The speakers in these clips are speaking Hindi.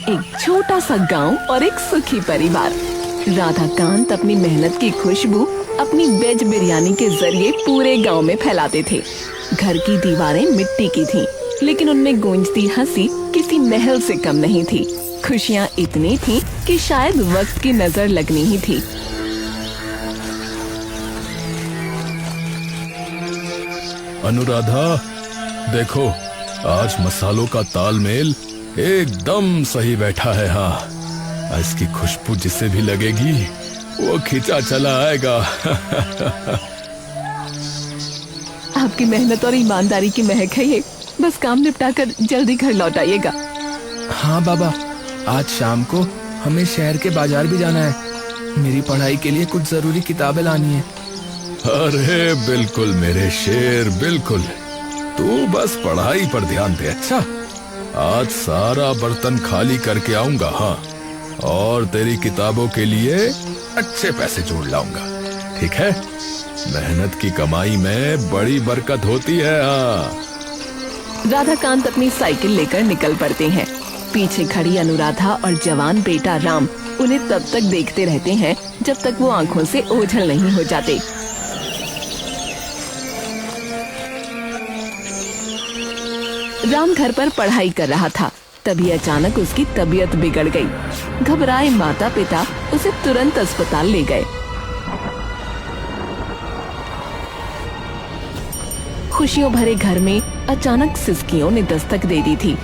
एक छोटा सा गांव और एक सुखी परिवार। राधाकांत अपनी मेहनत की खुशबू अपनी वेज बिरयानी के जरिए पूरे गांव में फैलाते थे। घर की दीवारें मिट्टी की थीं, लेकिन उनमें गूंजती हंसी किसी महल से कम नहीं थी। खुशियाँ इतनी थीं कि शायद वक्त की नजर लगनी ही थी। अनुराधा, देखो आज मसालों का तालमेल एकदम सही बैठा है। हाँ, इसकी खुशबू जिसे भी लगेगी वो खिंचा चला आएगा। आपकी मेहनत और ईमानदारी की महक है ये। बस काम निपटाकर जल्दी घर लौट आइएगा। हाँ बाबा, आज शाम को हमें शहर के बाजार भी जाना है। मेरी पढ़ाई के लिए कुछ जरूरी किताबें लानी है। अरे बिल्कुल मेरे शेर, बिल्कुल। तू बस पढ़ाई पर ध्यान दे। अच्छा, आज सारा बर्तन खाली करके आऊंगा। हाँ, और तेरी किताबों के लिए अच्छे पैसे जोड़ लाऊंगा, ठीक है? मेहनत की कमाई में बड़ी बरकत होती है। हाँ। राधाकांत अपनी साइकिल लेकर निकल पड़ते हैं। पीछे खड़ी अनुराधा और जवान बेटा राम उन्हें तब तक देखते रहते हैं जब तक वो आंखों से ओझल नहीं हो जाते। राम घर पर पढ़ाई कर रहा था, तभी अचानक उसकी तबीयत बिगड़ गई। घबराए माता पिता उसे तुरंत अस्पताल ले गए। खुशियों भरे घर में अचानक सिसकियों ने दस्तक दे दी थी।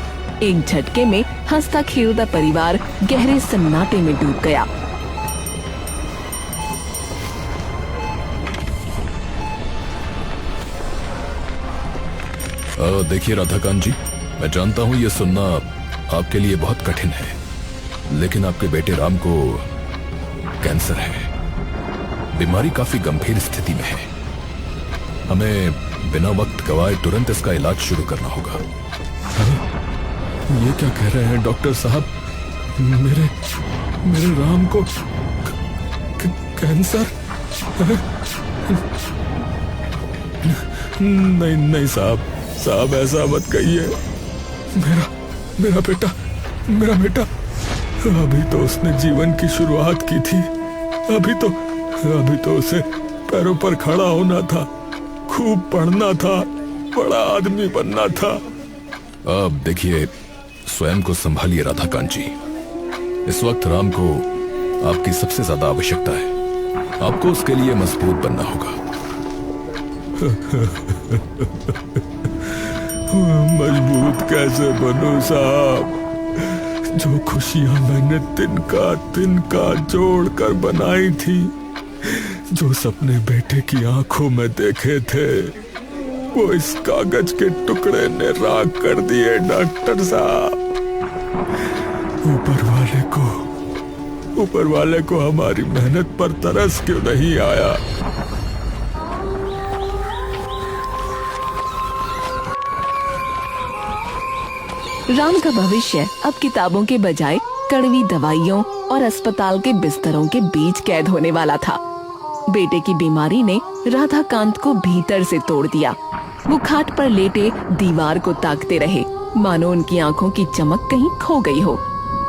एक झटके में हंसता खेलता परिवार गहरे सन्नाटे में डूब गया। देखिए राधाकांत जी, मैं जानता हूँ ये सुनना आपके लिए बहुत कठिन है, लेकिन आपके बेटे राम को कैंसर है। बीमारी काफी गंभीर स्थिति में है। हमें बिना वक्त गवाए तुरंत इसका इलाज शुरू करना होगा। ये क्या कह रहे हैं डॉक्टर साहब? मेरे राम को कैंसर? नहीं साहब, ऐसा मत कहिए। मेरा बेटा अभी तो उसने जीवन की शुरुआत की थी। अभी तो उसे पैरों पर खड़ा होना था, खूब पढ़ना था, बड़ा आदमी बनना था। अब देखिए, स्वयं को संभालिए राधाकांत जी। इस वक्त राम को आपकी सबसे ज्यादा आवश्यकता है। आपको उसके लिए मजबूत बनना होगा। मजबूत कैसे बनूं साहब? जो खुशियां मैंने तिनका जोड़ कर बनाई थी, जो सपने बेटे की आंखों में देखे थे, वो इस कागज के टुकड़े ने राख कर दिए डॉक्टर साहब। ऊपर वाले को हमारी मेहनत पर तरस क्यों नहीं आया? राम का भविष्य अब किताबों के बजाय कड़वी दवाइयों और अस्पताल के बिस्तरों के बीच कैद होने वाला था। बेटे की बीमारी ने राधाकांत को भीतर से तोड़ दिया। वो खाट पर लेटे दीवार को ताकते रहे, मानो उनकी आंखों की चमक कहीं खो गई हो।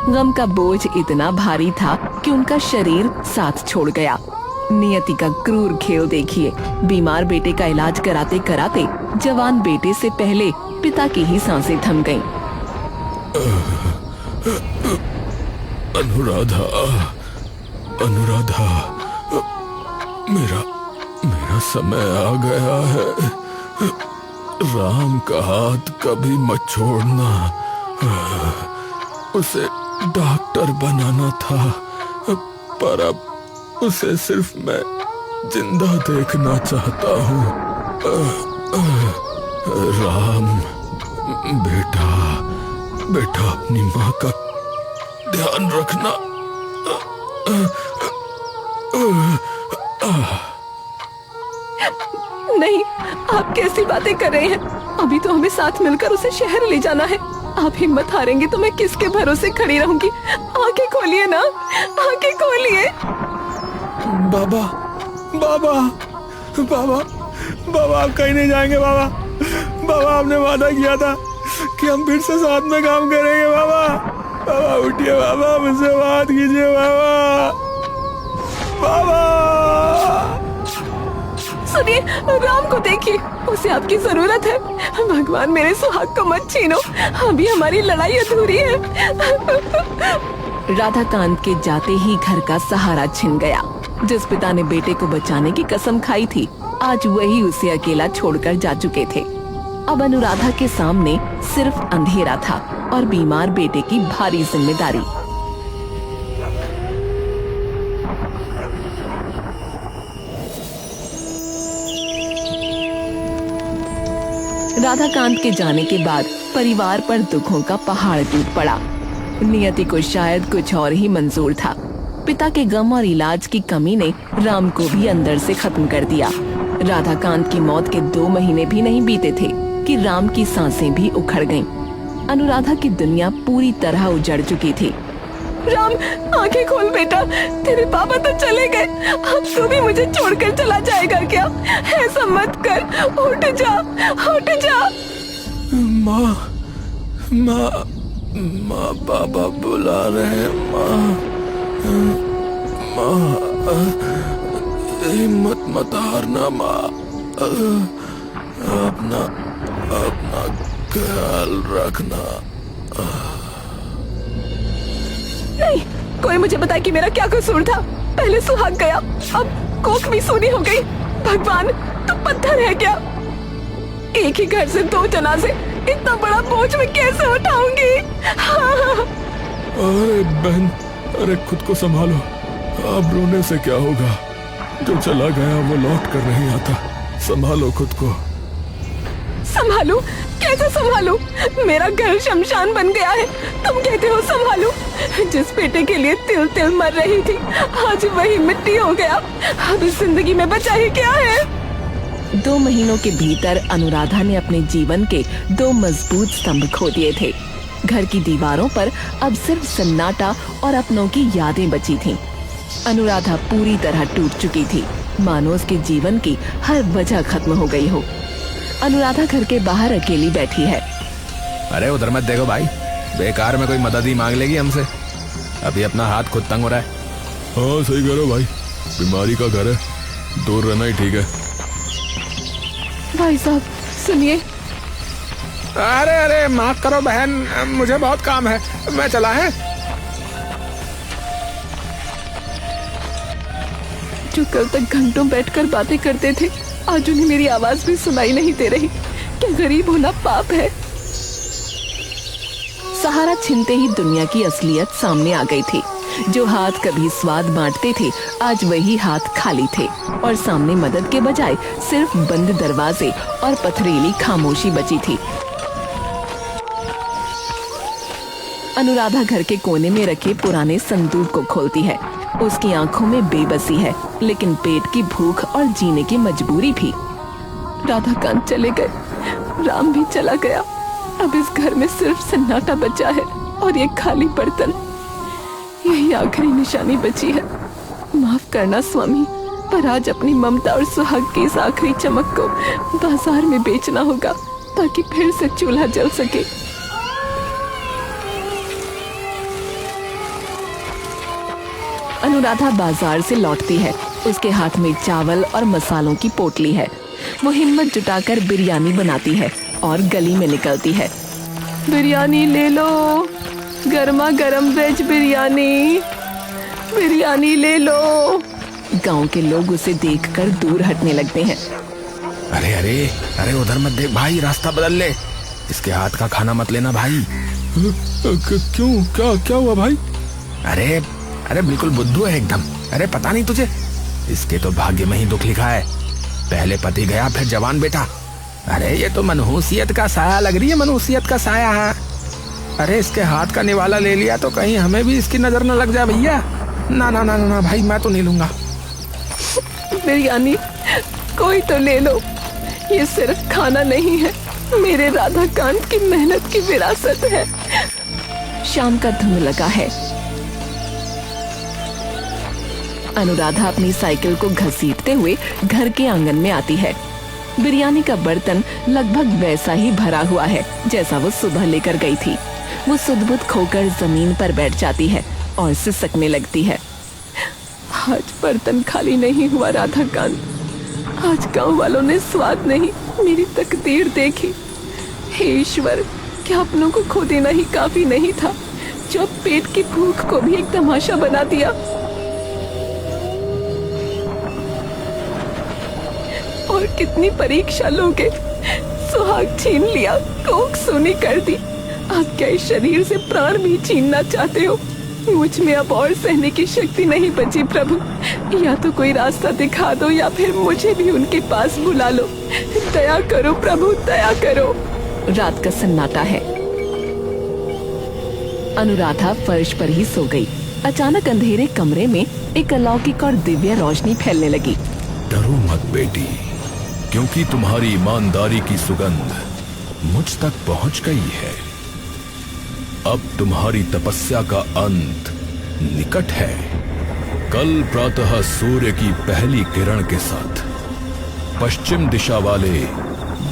गम का बोझ इतना भारी था कि उनका शरीर साथ छोड़ गया। नियति का क्रूर खेल देखिए। बीमार बेटे का इलाज कराते कराते जवान बेटे से पहले पिता की ही सांसें थम गईं। अनुराधा, मेरा समय आ गया है। राम का हाथ कभी मत छोड़ना। उसे डॉक्टर बनाना था, पर अब उसे सिर्फ मैं जिंदा देखना चाहता हूँ। राम बेटा अपनी माँ का ध्यान रखना। नहीं, आप कैसी बातें कर रहे हैं? अभी तो हमें साथ मिलकर उसे शहर ले जाना है। आप हिम्मत हारेंगे तो मैं किसके भरोसे खड़ी रहूंगी? आंखें खोलिए ना, आंखें खोलिए। बाबा आप कहीं नहीं जाएंगे। बाबा आपने वादा किया था कि हम फिर से साथ में काम करेंगे। बाबा उठिए बाबा, मुझसे बात कीजिए बाबा। बाबा सुनिए, राम को देखिए, उसे आपकी जरूरत है। भगवान मेरे सुहाग को मत छीनो, अभी हमारी लड़ाई अधूरी है। राधाकांत के जाते ही घर का सहारा छिन गया। जिस पिता ने बेटे को बचाने की कसम खाई थी, आज वही उसे अकेला छोड़कर जा चुके थे। अब अनुराधा के सामने सिर्फ अंधेरा था और बीमार बेटे की भारी जिम्मेदारी। राधाकांत के जाने के बाद परिवार पर दुखों का पहाड़ टूट पड़ा। नियति को शायद कुछ और ही मंजूर था। पिता के गम और इलाज की कमी ने राम को भी अंदर से खत्म कर दिया। राधाकांत की मौत के 2 महीने भी नहीं बीते थे कि राम की सांसें भी उखड़ गईं। अनुराधा की दुनिया पूरी तरह उजड़ चुकी थी। राम, आंखें खोल बेटा, तेरे पापा तो चले गए, अब तू भी मुझे छोड़कर चला जाएगा क्या? ऐसा मत कर, उठ जा, उठ जा। माँ, माँ, माँ, बाबा बुला रहे हैं। माँ, माँ, हिम्मत मत हारना माँ, अपना अपना ख्याल रखना। नहीं, कोई मुझे बताए कि मेरा क्या कसूर था। पहले सुहाग गया, अब कोख भी सूनी हो गई। भगवान, तू पत्थर है क्या? एक ही घर से 2 जनाजे, इतना बड़ा बोझ मैं कैसे उठाऊंगी? अरे बहन, अरे खुद को संभालो, अब रोने से क्या होगा? जो चला गया वो लौट कर नहीं आता। संभालो खुद को। संभालू? कैसे संभालू? मेरा घर शमशान बन गया है, तुम कहते हो संभालू? जिस बेटे के लिए तिल तिल मर रही थी, आज वही मिट्टी हो गया। अब इस जिंदगी में बचा ही क्या है? 2 महीनों के भीतर अनुराधा ने अपने जीवन के 2 मजबूत स्तंभ खो दिए थे। घर की दीवारों पर अब सिर्फ सन्नाटा और अपनों की यादें बची थीं। अनुराधा पूरी तरह टूट चुकी थी, मानो उसके जीवन की हर वजह खत्म हो गई हो। अनुराधा घर के बाहर अकेली बैठी है। अरे उधर मत देखो भाई, बेकार में कोई मदद ही मांग लेगी हमसे। अभी अपना हाथ खुद तंग हो रहा है। हाँ सही कह रहे हो भाई, बीमारी का घर है, दूर रहना ही ठीक है। भाई साहब सुनिए। अरे अरे माफ करो बहन, मुझे बहुत काम है, मैं चला है। जो कल तक घंटों बैठकर बातें करते थे, आज उन्हें मेरी आवाज भी सुनाई नहीं दे रही। क्या गरीब होना पाप है? सहारा छिनते ही दुनिया की असलियत सामने आ गई थी। जो हाथ कभी स्वाद बांटते थे, आज वही हाथ खाली थे और सामने मदद के बजाय सिर्फ बंद दरवाजे और पथरीली खामोशी बची थी। अनुराधा घर के कोने में रखे पुराने संदूक को खोलती है। उसकी आंखों में बेबसी है, लेकिन पेट की भूख और जीने की मजबूरी भी। राधाकांत चले गए, राम भी चला गया। अब इस घर में सिर्फ सन्नाटा बचा है और ये खाली बर्तन। यही आखिरी निशानी बची है। माफ करना स्वामी, पर आज अपनी ममता और सुहाग की इस आखिरी चमक को बाजार में बेचना होगा, ताकि फिर से चूल्हा जल सके। अनुराधा बाजार से लौटती है। उसके हाथ में चावल और मसालों की पोटली है। वो हिम्मत जुटाकर बिरयानी बनाती है और गली में निकलती है। बिरयानी ले लो, गर्मा गर्म वेज बिरयानी, बिरयानी ले लो। गांव के लोग उसे देखकर दूर हटने लगते हैं। अरे अरे अरे उधर मत देख भाई, रास्ता बदल ले। इसके हाथ का खाना मत लेना भाई। क्यों, क्या क्या हुआ भाई? अरे अरे बिल्कुल बुद्धू है एकदम। अरे पता नहीं तुझे, इसके तो भाग्य में ही दुख लिखा है। पहले पति गया, फिर जवान बेटा। अरे ये तो मनहूसियत का साया लग रही है, मनहूसियत का साया है। अरे इसके हाथ का निवाला ले लिया तो कहीं हमें भी इसकी नजर न लग जाए भैया। ना ना ना ना भाई, मैं तो नहीं लूंगा। बिरयानी कोई तो ले लो, ये सिर्फ खाना नहीं है, मेरे राधाकांत की मेहनत की विरासत है। शाम का धुंध लगा है। अनुराधा अपनी साइकिल को घसीटते हुए घर के आंगन में आती है। बिरयानी का बर्तन लगभग वैसा ही भरा हुआ है जैसा वो सुबह लेकर गई थी। वो सुध-बुध खोकर जमीन पर बैठ जाती है और सिसकने लगती है। आज बर्तन खाली नहीं हुआ राधाकांत, आज गांव वालों ने स्वाद नहीं मेरी तकदीर देखी। हे ईश्वर, क्या अपनों को खो देना ही काफी नहीं था, जो पेट की भूख को भी एक तमाशा बना दिया। और कितनी परीक्षा लोगे, सुहाग छीन लिया, कोख सूनी कर दी, आप क्या इस शरीर से प्राण भी छीनना चाहते हो? मुझ में अब और सहने की शक्ति नहीं बची प्रभु, या तो कोई रास्ता दिखा दो या फिर मुझे भी उनके पास बुला लो। दया करो प्रभु, दया करो। रात का सन्नाटा है। अनुराधा फर्श पर ही सो गई। अचानक अंधेरे कमरे में एक अलौकिक और दिव्य रोशनी फैलने लगी। डरो मत बेटी, क्योंकि तुम्हारी ईमानदारी की सुगंध मुझ तक पहुंच गई है। अब तुम्हारी तपस्या का अंत निकट है। कल प्रातः सूर्य की पहली किरण के साथ पश्चिम दिशा वाले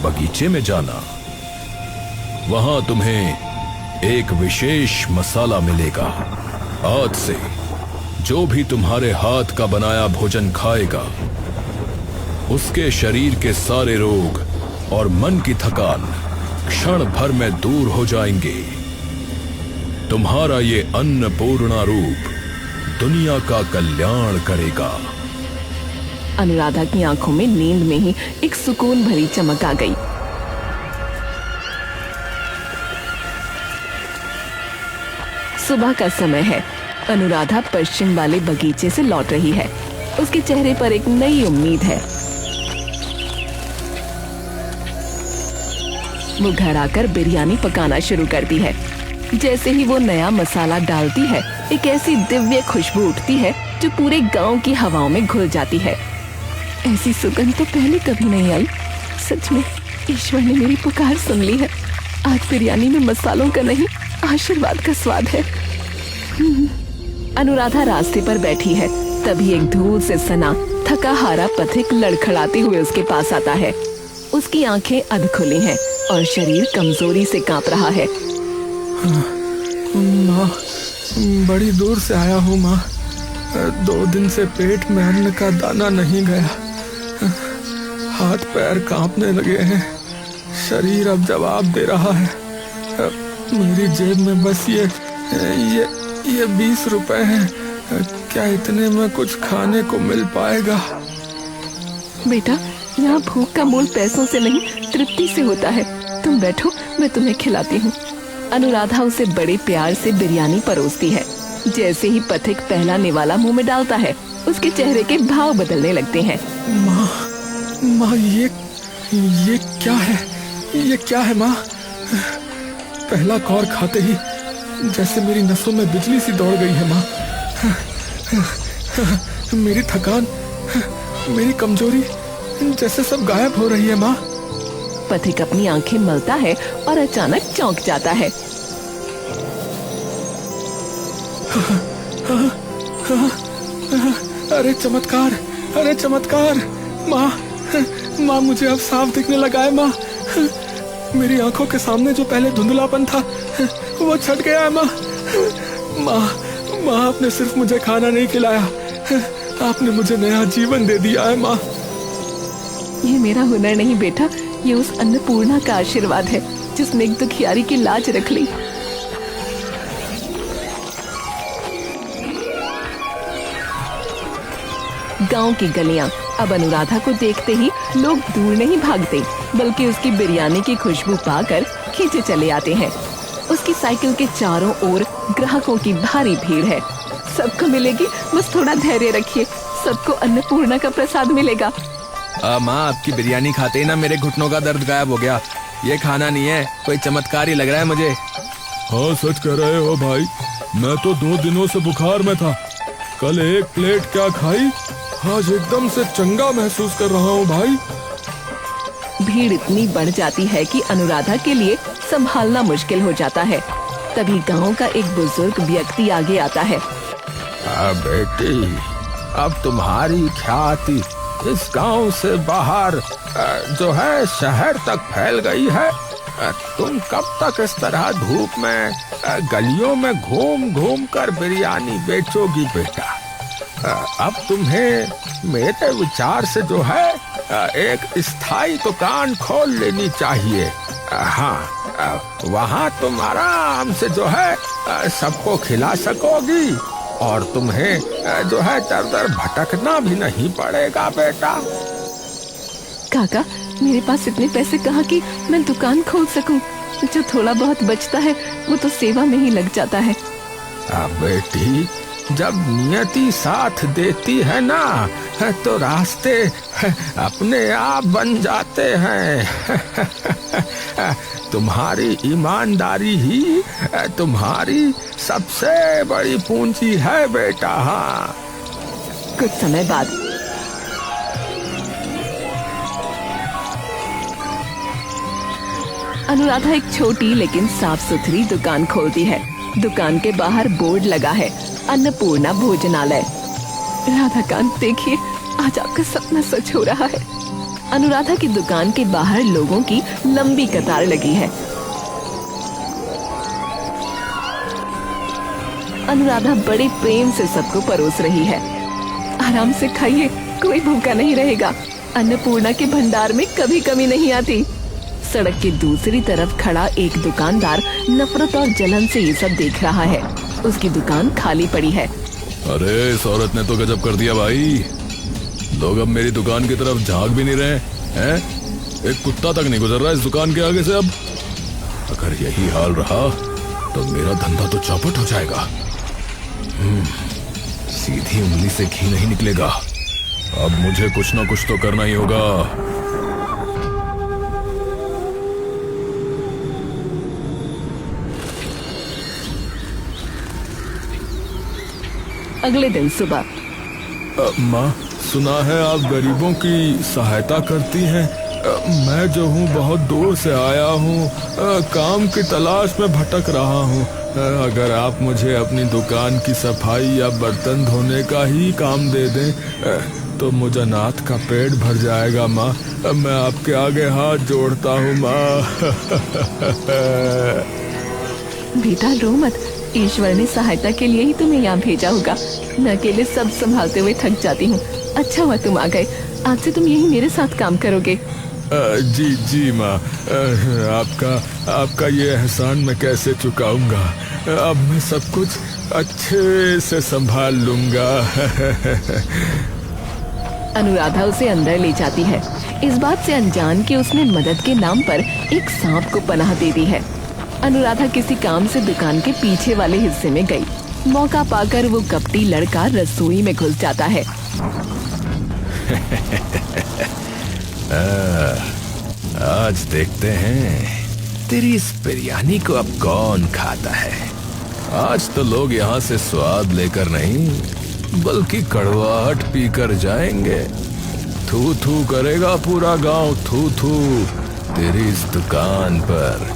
बगीचे में जाना। वहां तुम्हें एक विशेष मसाला मिलेगा। आज से जो भी तुम्हारे हाथ का बनाया भोजन खाएगा, उसके शरीर के सारे रोग और मन की थकान क्षण भर में दूर हो जाएंगे। तुम्हारा ये अन्नपूर्णा रूप दुनिया का कल्याण करेगा। अनुराधा की आंखों में नींद में ही एक सुकून भरी चमक आ गई। सुबह का समय है। अनुराधा पश्चिम वाले बगीचे से लौट रही है। उसके चेहरे पर एक नई उम्मीद है। वो घर आकर बिरयानी पकाना शुरू करती है। जैसे ही वो नया मसाला डालती है, एक ऐसी दिव्य खुशबू उठती है जो पूरे गांव की हवाओं में घुल जाती है। ऐसी सुगंध तो पहले कभी नहीं आई। सच में ईश्वर ने मेरी पुकार सुन ली है। आज बिरयानी में मसालों का नहीं, आशीर्वाद का स्वाद है। अनुराधा रास्ते पर बैठी है, तभी एक धूल से सना थका हारा पथिक लड़खड़ाते हुए उसके पास आता है। उसकी आंखें अध खुली हैं और शरीर कमजोरी से कांप रहा है। माँ, बड़ी दूर से आया हूँ माँ। 2 दिन से पेट में अन्न का दाना नहीं गया। हाथ पैर कांपने लगे हैं। शरीर अब जवाब दे रहा है। मेरी जेब में बस ये 20 रुपए हैं। क्या इतने में कुछ खाने को मिल पाएगा? बेटा, यहाँ भूख का मोल पैसों से नहीं, तृप्ति से होता है। तुम बैठो, मैं तुम्हें खिलाती हूँ। अनुराधा उसे बड़े प्यार से बिरयानी परोसती है। जैसे ही पथिक पहला निवाला मुंह में डालता है, उसके चेहरे के भाव बदलने लगते हैं। माँ, ये क्या है? ये क्या है माँ? पहला कौर खाते ही जैसे मेरी नसों में बिजली सी दौड़ गई है माँ। मेरी थकान, मेरी कमजोरी जैसे सब गायब हो रही है माँ। पथिक अपनी आंखें मलता है और अचानक चौंक जाता है। अरे चमत्कार, अरे चमत्कार! माँ, मुझे अब साफ दिखने लगा है माँ। मेरी आंखों के सामने जो पहले धुंधलापन था, वो छट गया है माँ। आपने सिर्फ मुझे खाना नहीं खिलाया, आपने मुझे नया जीवन दे दिया है माँ। ये मेरा हुनर नहीं बेटा, ये उस अन्नपूर्णा का आशीर्वाद है जिसने एक दुखियारी की लाज रख ली। गांव की गलियां अब अनुराधा को देखते ही लोग दूर नहीं भागते, बल्कि उसकी बिरयानी की खुशबू पाकर खींचे चले आते हैं। उसकी साइकिल के चारों ओर ग्राहकों की भारी भीड़ है। सबको मिलेगी, बस थोड़ा धैर्य रखिए, सबको अन्नपूर्णा का प्रसाद मिलेगा। माँ, आपकी बिरयानी खाते ही ना मेरे घुटनों का दर्द गायब हो गया। ये खाना नहीं है, कोई चमत्कार ही लग रहा है मुझे। हाँ, सच कह रहे हो भाई। मैं तो 2 दिनों से बुखार में था। कल 1 प्लेट क्या खाई, आज एकदम से चंगा महसूस कर रहा हूँ भाई। भीड़ इतनी बढ़ जाती है कि अनुराधा के लिए संभालना मुश्किल हो जाता है। तभी गांव का एक बुजुर्ग व्यक्ति आगे आता है। बेटी, अब तुम्हारी ख्याति इस गांव से बाहर जो है शहर तक फैल गई है। तुम कब तक इस तरह धूप में गलियों में घूम घूम कर बिरयानी बेचोगी बेटा? अब तुम्हें मेरे विचार से जो है एक स्थायी दुकान खोल लेनी चाहिए। हाँ, वहाँ तुम आराम से जो है सबको खिला सकोगी और तुम्हें जो है दर दर भटकना भी नहीं पड़ेगा बेटा। काका, मेरे पास इतने पैसे कहाँ कि मैं दुकान खोल सकूं? जो थोड़ा बहुत बचता है वो तो सेवा में ही लग जाता है। बेटी, जब नियति साथ देती है ना तो रास्ते अपने आप बन जाते हैं। तुम्हारी ईमानदारी ही तुम्हारी सबसे बड़ी पूंजी है बेटा। हाँ, कुछ समय बाद अनुराधा एक छोटी लेकिन साफ सुथरी दुकान खोलती है। दुकान के बाहर बोर्ड लगा है, अन्नपूर्णा भोजनालय। राधाकांत, देखिए, आज आपका सपना सच हो रहा है। अनुराधा की दुकान के बाहर लोगों की लंबी कतार लगी है। अनुराधा बड़े प्रेम से सबको परोस रही है। आराम से खाइए, कोई भूखा नहीं रहेगा। अन्नपूर्णा के भंडार में कभी कमी नहीं आती। सड़क के दूसरी तरफ खड़ा एक दुकानदार नफरत और जलन से ये सब देख रहा है। उसकी दुकान खाली पड़ी है। अरे, इस औरत ने तो गजब कर दिया भाई। लोग अब मेरी दुकान की तरफ झांक भी नहीं रहे हैं। एक कुत्ता तक नहीं गुजर रहा इस दुकान के आगे से। अब अगर यही हाल रहा तो मेरा धंधा तो चौपट हो जाएगा। सीधी उंगली से घी नहीं निकलेगा। अब मुझे कुछ ना कुछ तो करना ही होगा। अगले दिन सुबह, माँ, सुना है आप गरीबों की सहायता करती हैं। मैं जो हूँ बहुत दूर से आया हूँ, काम की तलाश में भटक रहा हूँ। अगर आप मुझे अपनी दुकान की सफाई या बर्तन धोने का ही काम दे दें तो मुझे नाथ का पेट भर जाएगा माँ। मैं आपके आगे हाथ जोड़ता हूँ माँ। बेटा रो मत, ईश्वर ने सहायता के लिए ही तुम्हें यहाँ भेजा होगा। मैं अकेले सब संभालते हुए थक जाती हूँ। अच्छा हुआ तुम आ गए। आज से तुम यही मेरे साथ काम करोगे। जी जी माँ, आपका ये एहसान मैं कैसे चुकाऊंगा। अब मैं सब कुछ अच्छे से संभाल लूंगा। अनुराधा उसे अंदर ले जाती है, इस बात से अनजान कि उसने मदद के नाम पर एक सांप को पनाह दे दी है। अनुराधा किसी काम से दुकान के पीछे वाले हिस्से में गई। मौका पाकर वो कपटी लड़का रसोई में घुस जाता है। आज देखते हैं तेरी इस बिरयानी को अब कौन खाता है। आज तो लोग यहाँ से स्वाद लेकर नहीं बल्कि कड़वाहट पीकर जाएंगे। थू थू करेगा पूरा गांव, थू थू तेरी इस दुकान पर।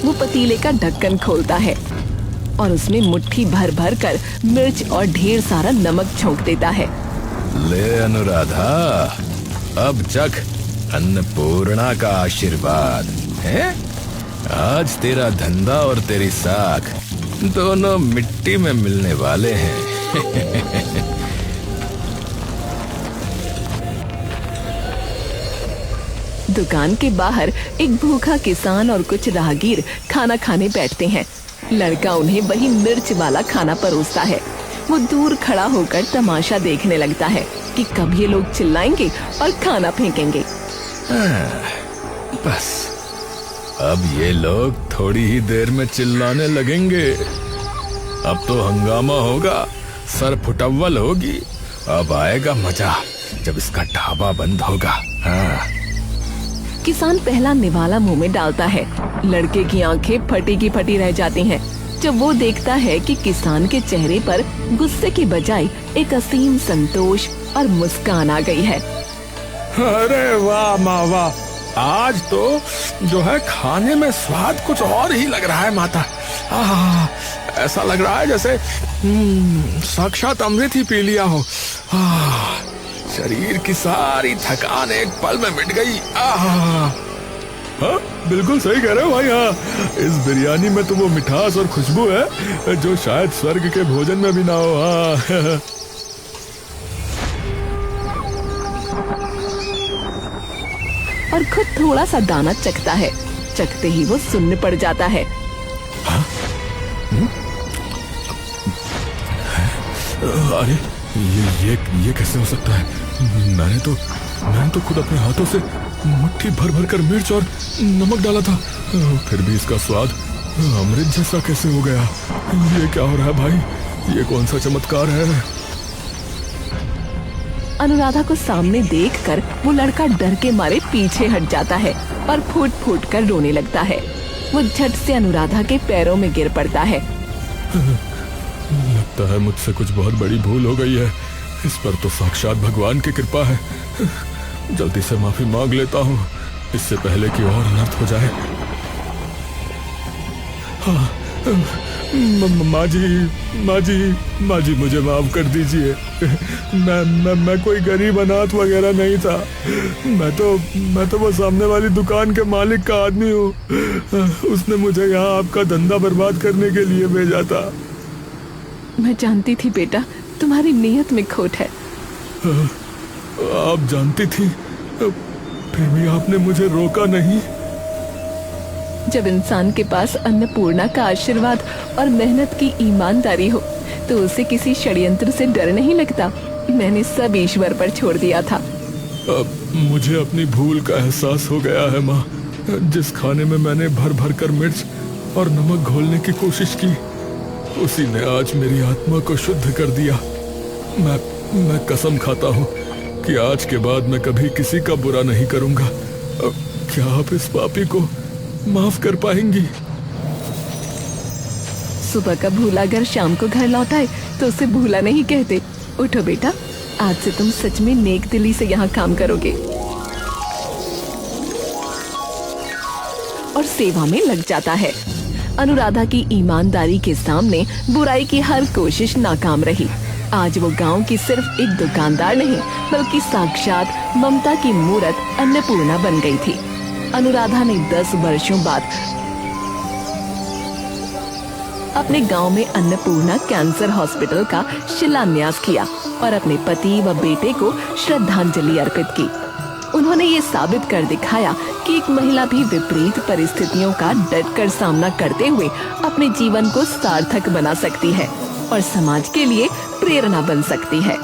वो पतीले का ढक्कन खोलता है और उसमें मुट्ठी भर भर कर मिर्च और ढेर सारा नमक झोंक देता है। ले अनुराधा, अब चख अन्नपूर्णा का आशीर्वाद है। आज तेरा धंधा और तेरी साख दोनों मिट्टी में मिलने वाले हैं। दुकान के बाहर एक भूखा किसान और कुछ राहगीर खाना खाने बैठते हैं। लड़का उन्हें वही मिर्च वाला खाना परोसता है। वो दूर खड़ा होकर तमाशा देखने लगता है कि कब ये लोग चिल्लाएंगे और खाना फेंकेंगे। बस अब ये लोग थोड़ी ही देर में चिल्लाने लगेंगे। अब तो हंगामा होगा, सर फुटव्वल होगी। अब आएगा मजा जब इसका ढाबा बंद होगा। हाँ। किसान पहला निवाला मुंह में डालता है। लड़के की आंखें फटी की फटी रह जाती हैं जब वो देखता है कि किसान के चेहरे पर गुस्से की बजाय एक असीम संतोष और मुस्कान आ गई है। अरे वाह माँ वाह, आज तो जो है खाने में स्वाद कुछ और ही लग रहा है माता। ऐसा लग रहा है जैसे साक्षात अमृत ही पी लिया हो। शरीर की सारी थकान एक पल में मिट गई। आहा। हाँ बिल्कुल सही कह रहे हो भाई। हाँ इस बिरयानी में तो वो मिठास और खुशबू है जो शायद स्वर्ग के भोजन में भी ना हो। हाँ और खुद थोड़ा सा दाना चखता है। चखते ही वो सुन्न पड़ जाता है। अरे ये कैसे हो सकता है? मैंने तो खुद अपने हाथों से मुट्ठी भर भर कर मिर्च और नमक डाला था, फिर भी इसका स्वाद अमृत जैसा कैसे हो गया? ये क्या हो रहा है भाई? ये कौन सा चमत्कार है? अनुराधा को सामने देखकर वो लड़का डर के मारे पीछे हट जाता है और फूट फूट कर रोने लगता है। वो झट से अनुराधा के पैरों में गिर पड़ता है। लगता है मुझसे कुछ बहुत बड़ी भूल हो गई है। इस पर तो साक्षात भगवान की कृपा है। जल्दी से माफी मांग लेता हूँ, इससे पहले कि और अनर्थ हो जाए। हाँ, माँ जी मुझे माफ कर दीजिए। मैं कोई गरीब अनाथ वगैरह नहीं था। मैं तो वो सामने वाली दुकान के मालिक का आदमी हूँ। उसने मुझे यहाँ आपका धंधा बर्बाद करने के लिए भेजा था। मैं जानती थी बेटा, तुम्हारी नीयत में खोट है। आप जानती थी, फिर भी आपने मुझे रोका नहीं। जब इंसान के पास अन्नपूर्णा का आशीर्वाद और मेहनत की ईमानदारी हो तो उसे किसी षड्यंत्र से डर नहीं लगता। मैंने सब ईश्वर पर छोड़ दिया था। अब मुझे अपनी भूल का एहसास हो गया है माँ। जिस खाने में मैंने भर भर कर मिर्च और नमक घोलने की कोशिश की, उसी ने आज मेरी आत्मा को शुद्ध कर दिया। मैं कसम खाता हूँ कि आज के बाद मैं कभी किसी का बुरा नहीं करूँगा। क्या आप इस पापी को माफ कर पाएंगी? सुबह का भूला अगर शाम को घर लौटाए तो उसे भूला नहीं कहते। उठो बेटा, आज से तुम सच में नेक दिली से यहाँ काम करोगे और सेवा में लग जाता है। अनुराधा की ईमानदारी के सामने बुराई की हर कोशिश नाकाम रही। आज वो गांव की सिर्फ एक दुकानदार नहीं बल्कि साक्षात ममता की मूरत अन्नपूर्णा बन गई थी। अनुराधा ने 10 वर्षों बाद अपने गांव में अन्नपूर्णा कैंसर हॉस्पिटल का शिलान्यास किया और अपने पति व बेटे को श्रद्धांजलि अर्पित की। उन्होंने ये साबित कर दिखाया कि एक महिला भी विपरीत परिस्थितियों का डटकर सामना करते हुए अपने जीवन को सार्थक बना सकती है और समाज के लिए प्रेरणा बन सकती है।